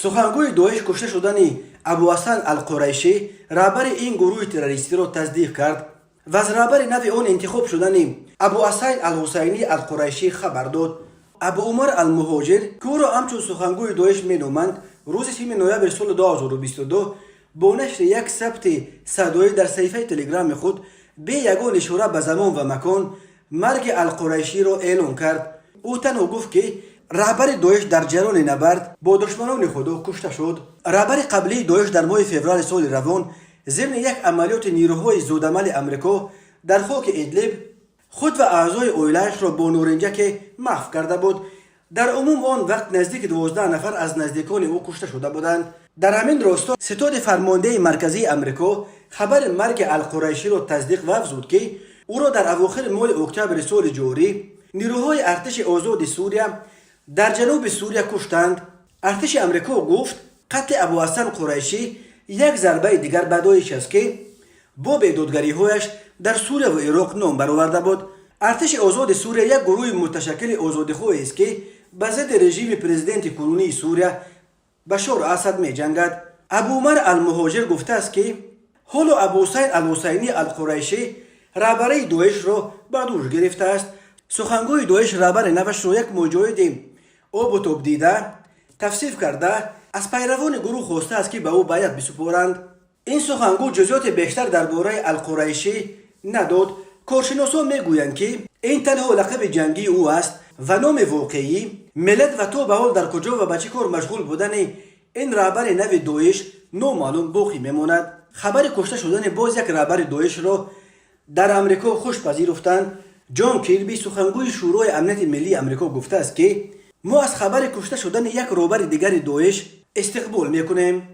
سخنگوی دویش کشته شدن ابوحسن القریشی رهبر این گروه تروریستی را تصدیق کرد و از رهبر نو آن انتخاب شدن ابوحسن الحسینی القریشی خبر داد. ابو عمر المهاجر که او را همچون سخنگوی دویش مینامند روز 3 نوامبر سال 2022 با نشر یک ثبت صدایی در صفحه تلگرام خود به یگان اشاره به زمان و مکان مرگ القریشی را اعلام کرد. او تنها گفت که رهبر دویش در جریان نبرد با دشمنان خود کشته شد. رهبر قبلی دویش در ماه فوریه سال روان ضمن یک عملیات نیروهای زودعمل امریکا در خاک ادلب خود و اعضای اویلایش را با نارنجک محو کرده بود. در عموم آن وقت نزدیک 12 نفر از نزدیکان او کشته شده بودند. در همین راستا ستاد فرمانده مرکزی امریکا خبر مرگ القریشی را تصدیق و افزود که او را در اواخر ماه اکتبر سال جاری نیروهای ارتش آزاد سوریه در جنوب سوریه کشتند. ارتش امریکا گفت قتل ابوحسن قریشی یک ضربه دیگر بدایش است که با بیدادگری‌هایش در سوریه و عراق نام برآورده بود. ارتش آزاد سوریه یک گروه متشکل آزادخواه است که به ضد رژیم پرزیدنت کنونی سوریه بشار اسد می جنگد. ابو عمر المهاجر گفته است که حالا ابوحسن الحسینی القریشی رهبر دویش را به دوش گرفته است. سخنگوی دویش رهبر نوش را یک مجاهد آب و تاب دیده توصیف کرده از پیروان گروه خواسته است که به او بیعت بسپارند. این سخنگو جزئیات بیشتر درباره القریشی نداد. کارشناسان میگویند که این تنها لقب جنگی او است و نام واقعی، ملت و تا به حال در کجا و به چه کار مشغول بودن این رهبر نو دویش نامعلوم باقی میماند. خبر کشته شدن باز یک رهبر دویش را در امریکا خوش پذیرفتند. جان کیربی سخنگوی شورای امنیت ملی امریکا گفته است که ما از خبر کشته شدن یک رهبر دیگر دویش استقبال میکنیم.